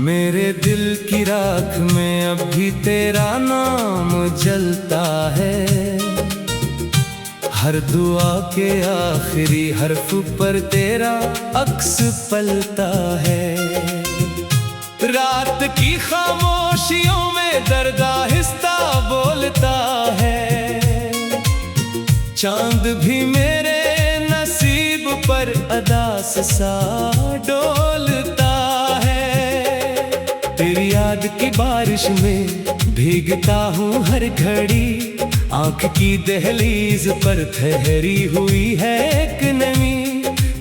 मेरे दिल की राख में अब भी तेरा नाम जलता है। हर दुआ के आखिरी हर्फ पर तेरा अक्स पलता है। रात की खामोशियों में दर्द आहिस्ता बोलता है। चांद भी मेरे नसीब पर अदास सा डोलता है। तेरी याद की बारिश में भीगता हूँ हर घड़ी। आंख की दहलीज पर ठहरी हुई है एक नमी।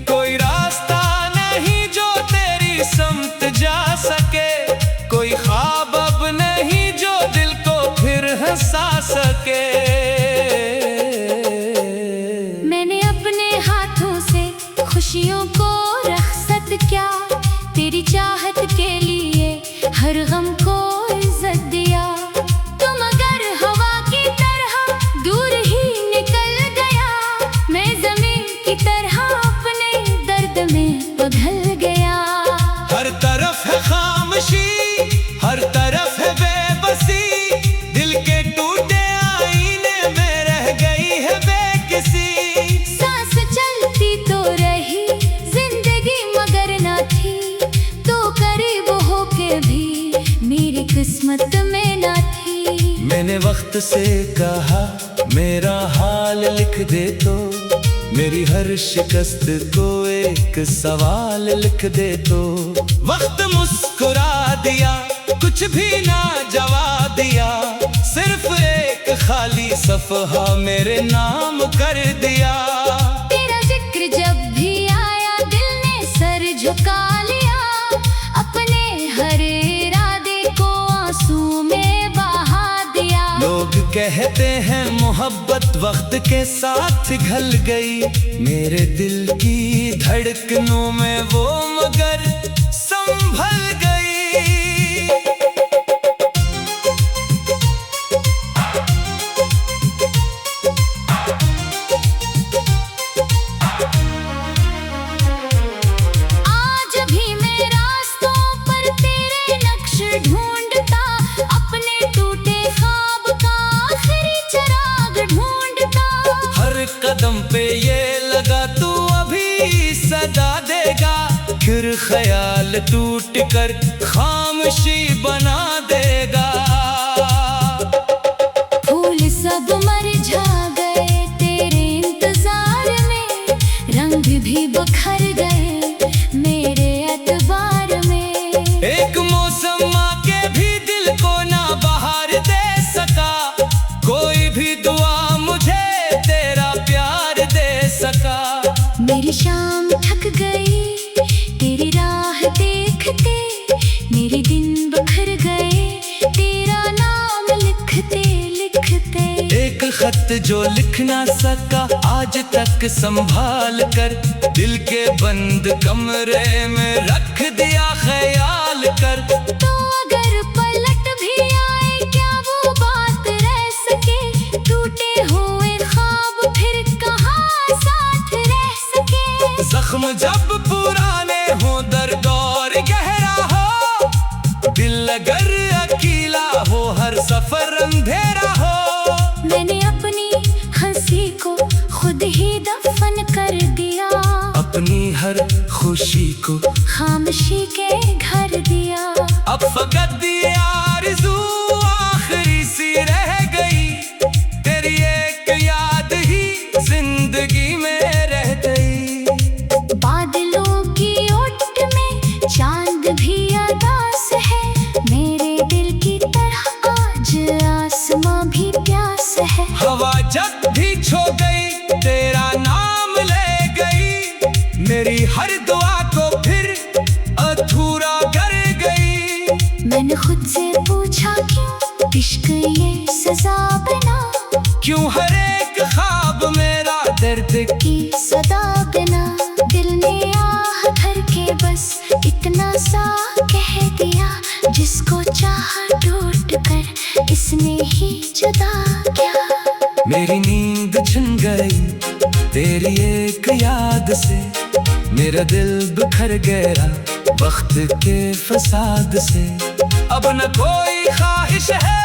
कोई रास्ता नहीं जो तेरी समत जा सके। कोई ख्वाब अब नहीं जो दिल को फिर हंसा सके। मैंने अपने हाथों से खुशियों को रखसत क्या। तेरी चाहत के लिए हर गम को इज्जत दिया। तुम अगर हवा की तरह दूर ही निकल गया। मैं ज़मीन की तरह अपने दर्द में पिघल गया। हर तरफ है खामोशी, हर तरफ है बेबसी। दिल के टूटे आईने में रह गई है बेकसी। सांस चलती तो रही जिंदगी मगर ना थी। तो करीब होके भी मेरी किस्मत में ना थी। मैंने वक्त से कहा मेरा हाल लिख दे तो। मेरी हर शिकस्त को एक सवाल लिख दे तो। वक्त मुस्कुरा दिया, कुछ भी ना जवाब दिया। सिर्फ एक खाली सफहा मेरे नाम कर दिया। तेरा जिक्र जब भी आया दिल ने सर झुका लिया। अपने हर इरादे को आंसू में बहा दिया। लोग कहते हैं मोहब्बत वक्त के साथ घल गई। मेरे दिल की धड़कनों में वो मगर संभल गई। आज भी मैं रास्तों पर तेरे नक्श ढूंढता। अपने टूटे ख्वाब का आखिरी चिराग ढूंढता। हर कदम पे ये लगा तू अभी सदा देगा। फिर ख्याल टूट कर खामोशी बना देगा। फूल सब मुरझा गए तेरे इंतजार में। रंग भी बिखर गए मेरे एतबार में। एक मौसम आके भी दिल को ना बहार दे सका। कोई भी दुआ मुझे तेरा प्यार दे सका। मेरी शाम थक गई तेरी राह देखते। मेरे दिन बिखर गए तेरा नाम लिखते लिखते। एक खत जो लिख ना सका आज तक संभाल कर। दिल के बंद कमरे में रख दिया ख्याल कर। तो अगर पलट भी आए क्या वो बात रह सके। टूटे हुए ख्वाब फिर कहाँ साथ रह सके। जख्म जब पुराने हो दर्द और गहरा हो। दिल अगर अकेला हो हर सफर अंधेरा हो। मैंने अपनी हंसी को खुद ही दफन कर दिया। अपनी हर खुशी को खामोशी के घर दिया। अब फकत ये आरज़ू आखिरी सी रह गई। तेरी एक याद ही जिंदगी में रह गई। बादलों की ओट में चांद भी अदास है। मेरे दिल की तरह आज आसमां भी प्यास है। हवा जब भी छो गई तेरा नाम ले गई। मेरी हर दुआ को फिर अधूरा कर गई। मैंने खुद से पूछा क्यों इश्क ये सजा बना। क्यों हर एक ख्वाब मेरा दर्द की सदा बिना। दिल ने आह भर के बस इतना सा कह दिया। जिसको चाहा टूट कर इसने ही जुदा किया। मेरी नींद छिन गई तेरी एक याद से। मेरा दिल बिखर गया वक्त के फसाद से। अब न कोई ख्वाहिश है,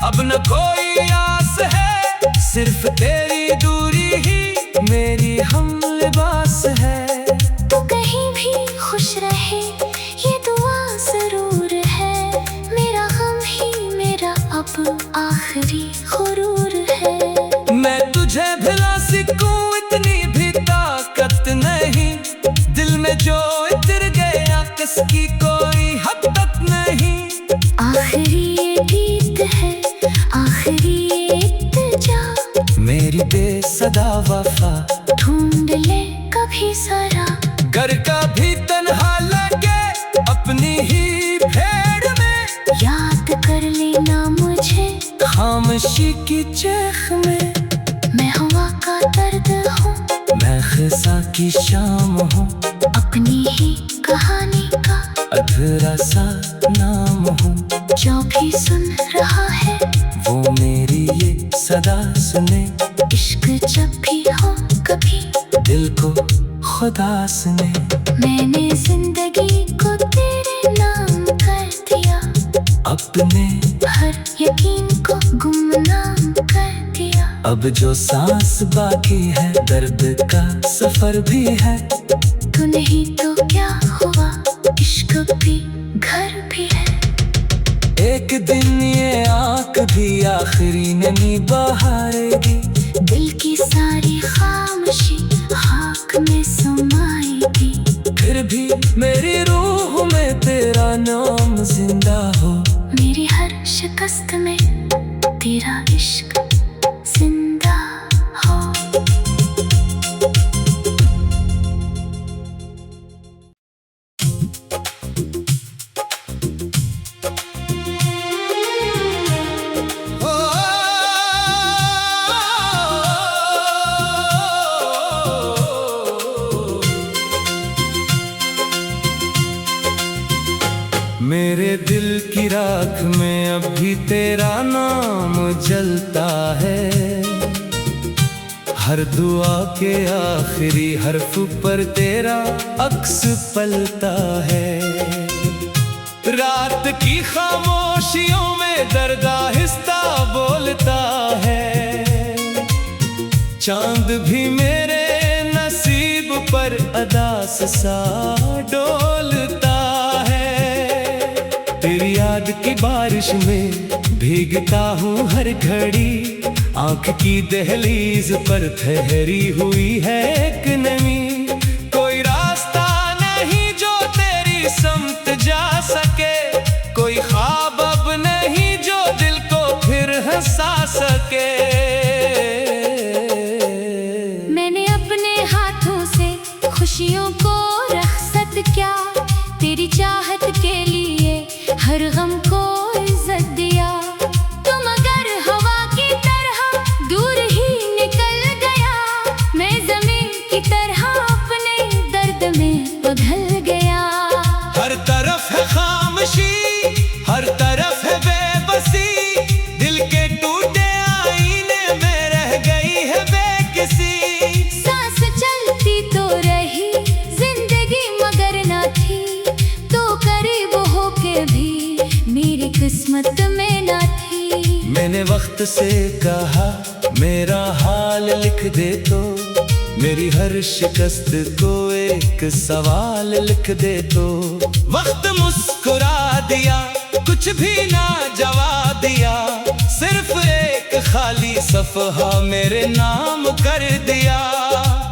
अब न कोई आस है, सिर्फ तेरी दूरी ही मेरी हम लिबास है। तू कहीं भी खुश रहे ये दुआ जरूर है, मेरा गम ही मेरा अब आखिरी गुरूर है। मैं तुझे भुला सकूं इतनी भी ताकत नहीं, दिल में जो इतर गया किसकी कोई हद तक नहीं। आखिरी ये गीत है, आखिरी ये इल्तिजा, मेरी बेसदा वफा ढूंढ ले कभी जरा। घर का भी तन्हा लगे अपनी ही भेड़ में, याद कर लेना मुझे खामोशी की चेख में। मैं हवा का दर्द हूँ, मैं खिसा की शाम हूँ, अपनी ही कहानी का अधूरा सा नाम हूँ। जो भी सुन रहा है वो मेरी ये सदा सुने, इश्क जब भी हो कभी दिल को खुदा सुने। मैंने जिंदगी को तेरे नाम कर दिया, अपने हर यकीन को गुमनाम कर दिया। अब जो सांस बाकी है दर्द का सफर भी है। तू नहीं तो क्या हुआ, इश्क भी घर भी है। एक दिन ये आँख भी आखिरी नमी बहारेगी, दिल की सारी खामोशी खाक में समाएगी। फिर भी मेरी रूह में तेरा नाम जिंदा हो। मेरी हर शिकस्त में तेरा इश्क जिंदा हो। मेरे दिल की राख में अब भी तेरा नाम जलता है, हर दुआ के आखिरी हर्फ पर तेरा अक्स पलता है। रात की खामोशियों में दर्द आहिस्ता बोलता है, चांद भी मेरे नसीब पर अदास सा डोलता है। तेरी याद की बारिश में भीगता हूँ हर घड़ी, आँख की दहलीज पर ठहरी हुई है एक नमी। कोई रास्ता नहीं जो तेरी समत जा सके, कोई ख्वाब अब नहीं जो दिल को फिर हंसा सके। मैंने अपने हाथों से खुशियों को रखसत क्या, तेरी चाहत के लिए हर गम को इज्जत दिया। तुम अगर हवा की तरह दूर ही निकल गया, मैं जमीन की तरह अपने दर्द में पिघल गया। हर तरफ है खामोशी, हर तरफ है बेबसी, दिल के टूटे आईने में रह गई है बेकसी। सांस चलती तो रही जिंदगी मगर ना थी, तो करीब होके भी मेरी किस्मत में ना थी। मैंने वक्त से कहा मेरा हाल लिख दे तो, मेरी हर शिकस्त को एक सवाल लिख दे तो। वक्त मुस्कुरा दिया, कुछ भी ना जवाब दिया, सिर्फ एक खाली सफहा मेरे नाम कर दिया।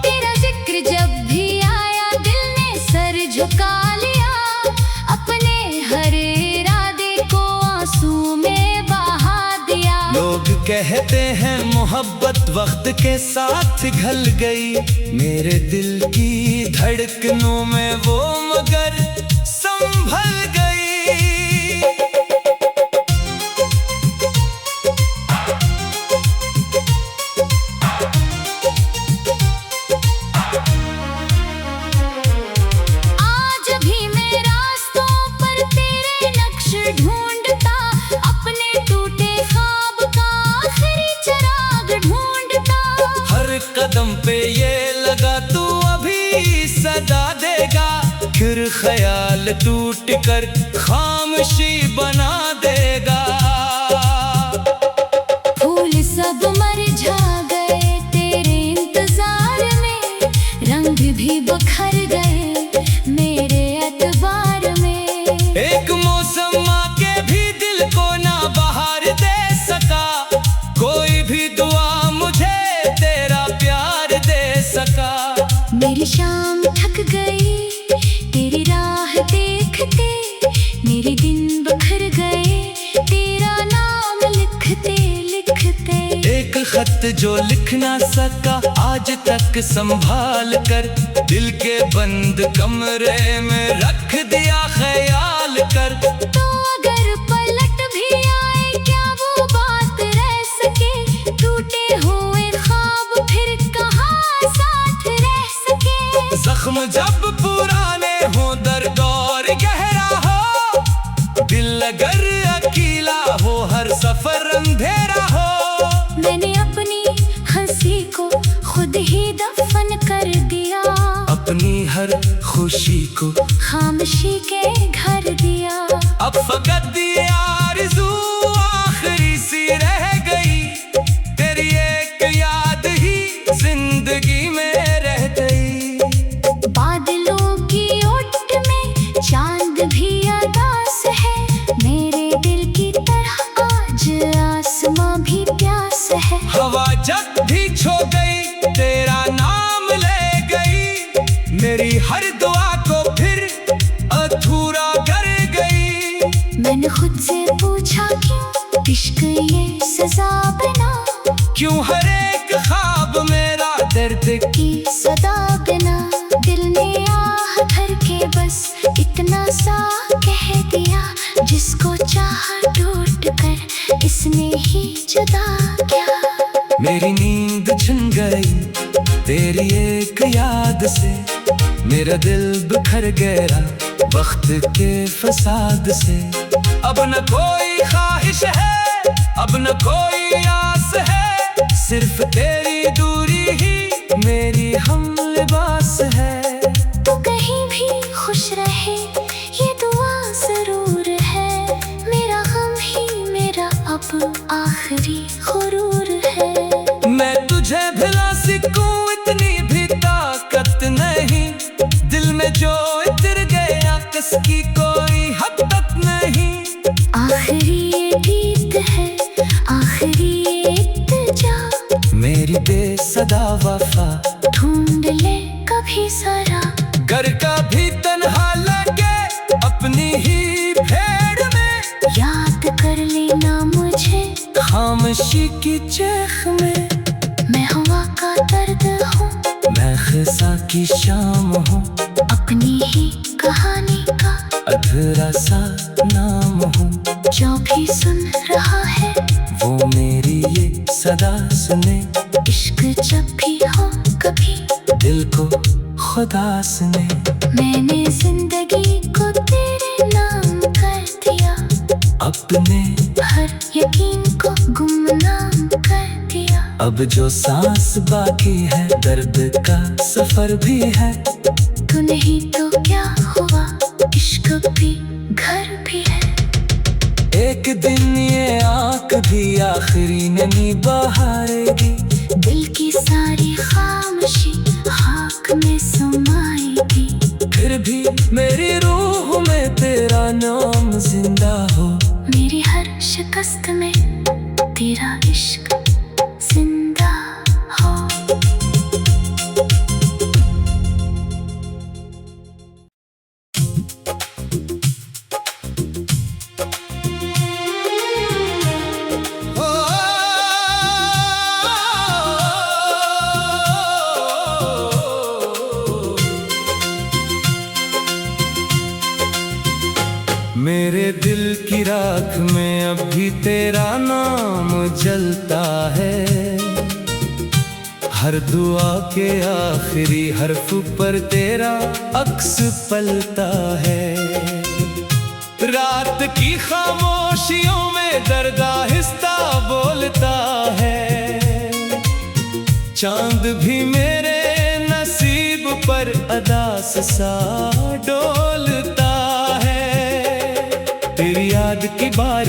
तेरा जिक्र जब भी आया दिल ने सर झुका लिया, अपने हर इरादे को आंसू में बहा दिया। लोग कहते हैं मोहब्बत वक्त के साथ घल गई, मेरे दिल की धड़कनों में वो मगर संभल गई। आज भी मैं रास्तों पर तेरे नक्श ढूंढता, अपने टूटे ख्वाब का आखिरी चिराग ढूंढता। हर कदम पे ये लगा तू अभी सदा दे फिर ख्याल टूट कर खामोशी बना देगा। फूल सब मुरझा गए तेरे इंतजार में, रंग भी बखर गए मेरे एतबार में। एक मौसम आके भी दिल को ना बहार दे सका, कोई भी दुआ मुझे तेरा प्यार दे सका। मेरी शाम थक गई तेरी राह देखते, मेरे दिन बखर गए तेरा नाम लिखते लिखते। एक खत जो लिख ना सका आज तक संभाल कर, दिल के बंद कमरे में रख दिया ख्याल कर। तो अगर पलट भी आए क्या वो बात रह सके, टूटे हुए ख्वाब फिर कहाँ साथ रह सके। जख्म जब पुराने हो दर्द और गहरा हो, दिल अगर अकेला हो हर सफर अंधेरा हो। मैंने अपनी हंसी को खुद ही दफन कर दिया, अपनी हर खुशी को खामोशी के घर दिया। अब फकत ये आरज़ू आखिरी सी रह गई, तेरी एक याद ही जिंदगी में रह गई। बादलों की ओट में चांद भी अदास है, मेरे दिल की तरह आज आसमां भी प्यास है। हवा जब भी छो गई तेरा नाम ले गई, मेरी हर दुआ को फिर अधूरा कर गई। मैंने खुद से पूछा क्यों इश्क ये सजा बना, क्यों हर एक ख्वाब मेरा दर्द की सदा बिना। दिल ने आह भर के बस इतना सा कह दिया, जिसको चाहा टूट कर इसने ही जुदा किया। मेरी नींद छिन गई तेरी एक याद से, मेरा दिल बिखर गया वक्त के फसाद से। अब न कोई ख्वाहिश है अब न कोई आस है, सिर्फ तेरी दूरी ही मेरी हम लिबास है। तो कहीं भी खुश रहे ये दुआ जरूर है, मेरा गम ही मेरा अब आखिरी गुरूर है। मैं तुझे भुला सकूं इतनी भी ताकत नहीं, दिल में जो इतर गया किसकी कोई हद तक नहीं। आखिरी ये गीत है आखिरी ये इल्तिजा, मेरी बेसदा वफा ढूंढ ले कभी जरा। घर का भी तन्हा लगे अपनी ही भेड़ में, याद कर लेना मुझे खामोशी की चेख में। मैं हवा का दर्द हूँ, मैं खिसा की शाम हूँ, अपनी ही कहानी का अधूरा सा नाम हूँ। जो भी सुन रहा है वो मेरी ये सदा सुने, इश्क जब भी हो कभी दिल को खुदा सुने। मैंने जिंदगी को तेरे नाम कर दिया, अपने हर यकीन को गुमनाम कर दिया। अब जो सांस बाकी है दर्द का सफर भी है, तू नहीं तो क्या हुआ इश्क भी घर भी है। एक दिन ये आँख भी आखिरी नमी बहारेगी, दिल की सारी खामोशी खाक में समाएगी। फिर भी मेरी रूह में तेरा नाम जिंदा हो, मेरी हर शिकस्त में तेरा इश्क जिंदा हो। मेरे दिल की राख में अब भी तेरा नाम जलता है, हर दुआ के आखिरी हर्फ पर तेरा अक्स पलता है। रात की खामोशियों में दर्द आहिस्ता बोलता है, चांद भी मेरे नसीब पर अदास सा डोलता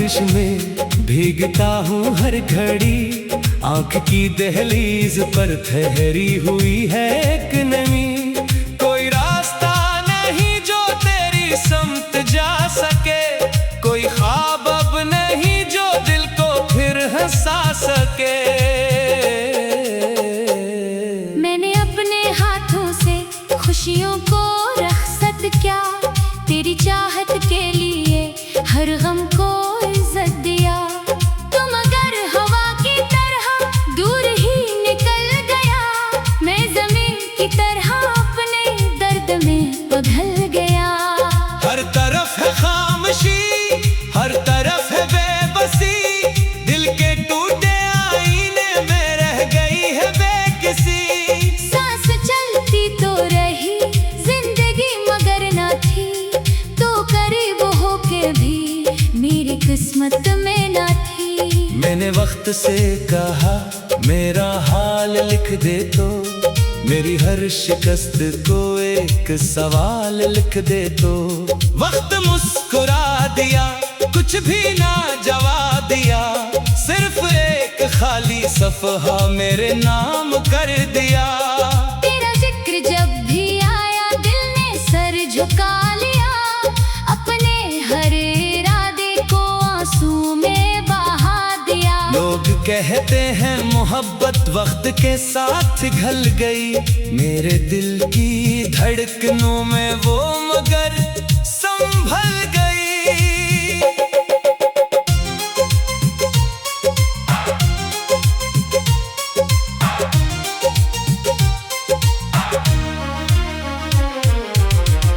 बारिश में भीगता हूँ हर घड़ी, आंख की दहलीज पर ठहरी हुई है एक नमी। कोई रास्ता नहीं जो तेरी समत जा सके, कोई ख्वाब अब नहीं जो दिल को फिर हंसा सके। मैंने अपने हाथों से खुशियों को रखसत क्या, तेरी चाहत के लिए हर गम को इज्जत दिया। तुम अगर हवा की तरह दूर ही निकल गया, मैं ज़मीन की तरह अपने दर्द में पिघल गया। हर तरफ है खामोशी, हर तरफ है बेबसी, दिल के टूटे आईने में रह गई है बेकिसी। सांस चलती तो रही जिंदगी मगर ना थी, तो करीब होके भी मेरी किस्मत में ना थी। मैंने वक्त से कहा मेरा हाल लिख दे तो, मेरी हर शिकस्त को एक सवाल लिख दे तो। वक्त मुस्कुरा दिया, कुछ भी ना जवाब दिया, सिर्फ एक खाली सफ़हा मेरे नाम कर दिया। तेरा जिक्र जब भी आया दिल ने सर झुका लिया, अपने हर इरादे को आंसू में बहा दिया। लोग कहते हैं मोहब्बत वक्त के साथ घल गई, मेरे दिल की धड़कनों में वो मगर संभल गई।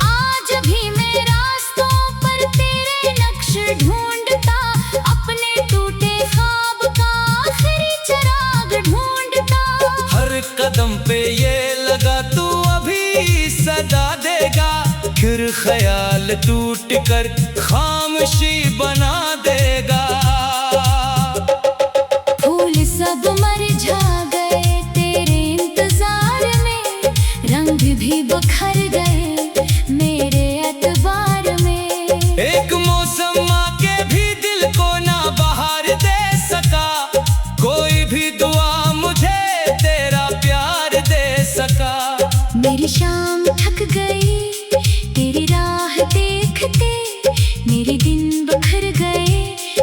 आज भी मैं रास्तों पर तेरे नक्श ढूंढता, अपने टूटे ख्वाब का आखिरी चिराग ढूंढता। हर कदम पे ये लगा तू अभी सदा देगा, फिर ख्याल टूट कर खामोशी बना देगा। फूल सब मुरझा गए तेरे इंतजार में, रंग भी बिखर गए मेरे एतबार में। एक मौसम आके भी दिल को ना बहार दे सका, कोई भी दुआ मुझे तेरा प्यार दे सका। मेरी शाम थक गई तेरी राह देखते, मेरे दिन बिखर गए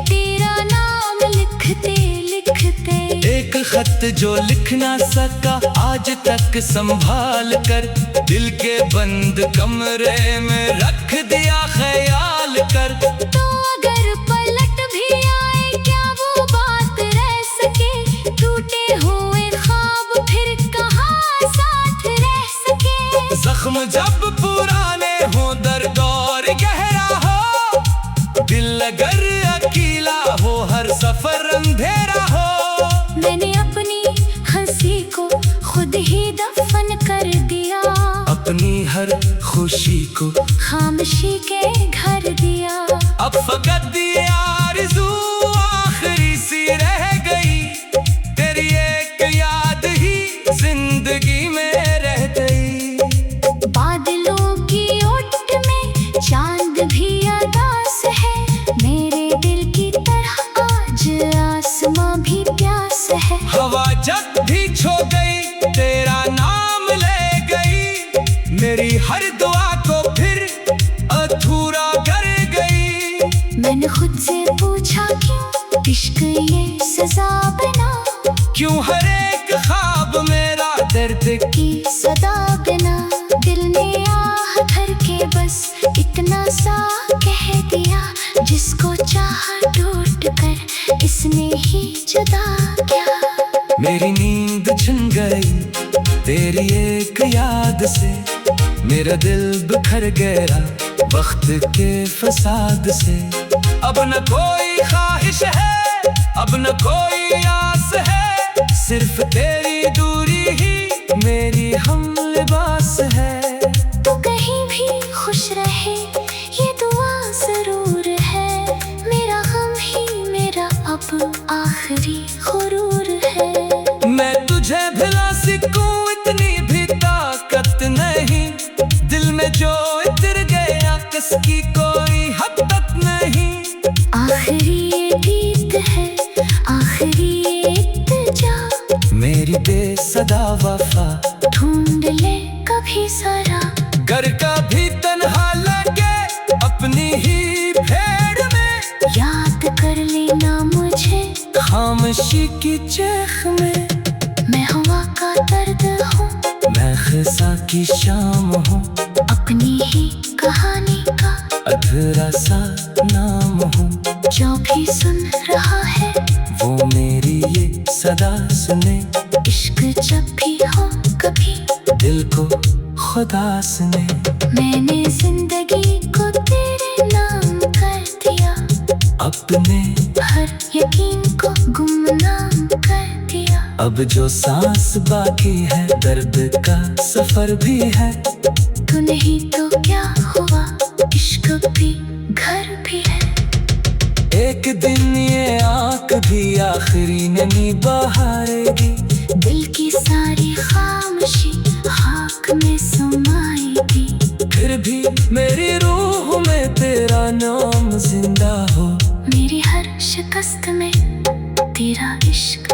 तेरा नाम लिखते लिखते। एक खत जो लिख ना सका आज तक संभाल कर, दिल के बंद कमरे में रख दिया ख्याल कर। तो अगर पलट भी आए क्या वो बात रह सके, टूटे हुए ख्वाब फिर कहाँ साथ रह सके। जख्म जब पुराने हो दर्द और गहरा हो, दिल अगर अकेला हो हर सफर अंधेरा हो। मैंने अपनी हंसी को खुद ही दफन कर दिया, अपनी हर खुशी को खामोशी के घर दिया। अब फकत ये आरज़ू आखिरी सी रह गई, तेरी एक याद ही जिंदगी में रह गई। बादलों की ओट में चांद भी अदास है, मेरे दिल की तरह आज आसमां भी प्यास है। हवा जब भी छो गई तेरा नाम ले गई, मेरी हर दुआ को फिर अधूरा कर गई। मैंने खुद से पूछा क्यों इश्क ये सजा बना, क्यों हर एक ख्वाब मेरा दर्द की सदा बिना। दिल ने आह भर के बस इतना सा कह दिया, जिसको चाहा टूट कर इसने ही जुदा किया। मेरी नींद छिन गई तेरी एक याद से, मेरा दिल बिखर गया वक्त के फसाद से। अब न कोई ख्वाहिश है, अब न कोई आस है, सिर्फ तेरी दूरी ही मेरी हम लिबास है। तो कहीं भी खुश रहे ये दुआ जरूर है, मेरा गम ही मेरा अब आखिरी गुरूर है। मैं तुझे भुला सकूं इतनी भी ताकत नहीं, दिल में जो इतर गया किसकी कोई हद तक नहीं। आखिरी सदा वफा ढूंढ ले कभी जरा, घर का भी तन्हा लगे अपनी ही भेड़ में, याद कर लेना मुझे खामोशी की चेख में। मैं हवा का दर्द हूँ, मैं खिसा की शाम हूँ, अपनी ही कहानी का अधूरा सा नाम हूँ। जो भी सुन रहा है वो मेरी ये सदा सुने, इश्क जब भी हो कभी दिल को खुदा सुने। मैंने जिंदगी को तेरे नाम कर दिया, अपने हर यकीन को गुमनाम कर दिया। अब जो सांस बाकी है दर्द का सफर भी है, तू नहीं तो क्या हुआ, इश्क भी घर भी है। एक दिन ये आँख भी आखिरी नमी बहारेगी, दिल की सारी खामोशी खाक में समाएगी। फिर भी मेरी रूह में तेरा नाम जिंदा हो, मेरी हर शिकस्त में तेरा इश्क